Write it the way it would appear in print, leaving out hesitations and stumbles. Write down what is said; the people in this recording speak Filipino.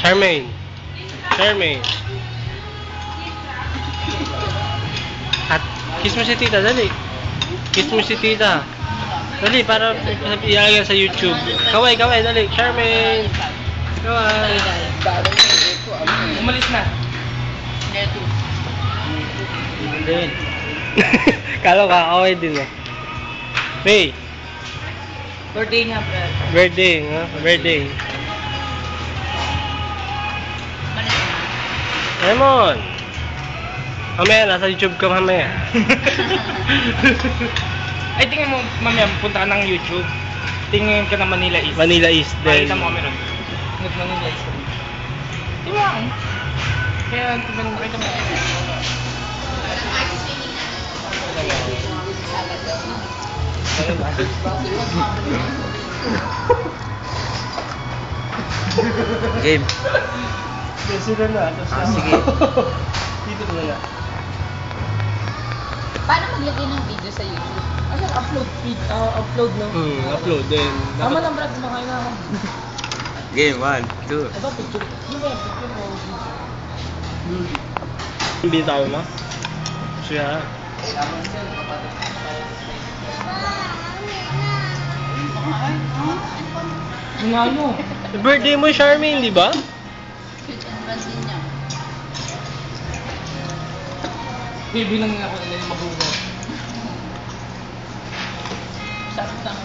Charmaine. Charmaine. At kiss mo si tita, dali. Kiss mo si tita. Dali, para iyagan sa YouTube. Kaway, kaway, dali. Charmaine. Kaway. Umalis na. Din. Kala ko kakaway din eh. May. Birthday niya, bro. Birthday, ha? Birthday. Lemon! Mamaya, nasa YouTube ka mamaya. Ay, tingnan mo, mamaya, punta ka ng YouTube. Tingnan ka na Manila East. Manila East din. Makita mo kami ron. Manila East. Diba? Kaya, nakita mo. Game. Sila na. Sige. Dito na na. Paano maglagay ng video sa YouTube? Ano, upload, no? Upload din. Tama lang, Brad, kumakain na ako. Game 1, 2. Ito, picture. Ano ba yung picture mo? Bitaw mo? Siya. Ano? Birthday mo, Charmaine, di ba? Cute and ransin niya. Bibilang nga ako nila yung mabuhay. Sarap lang.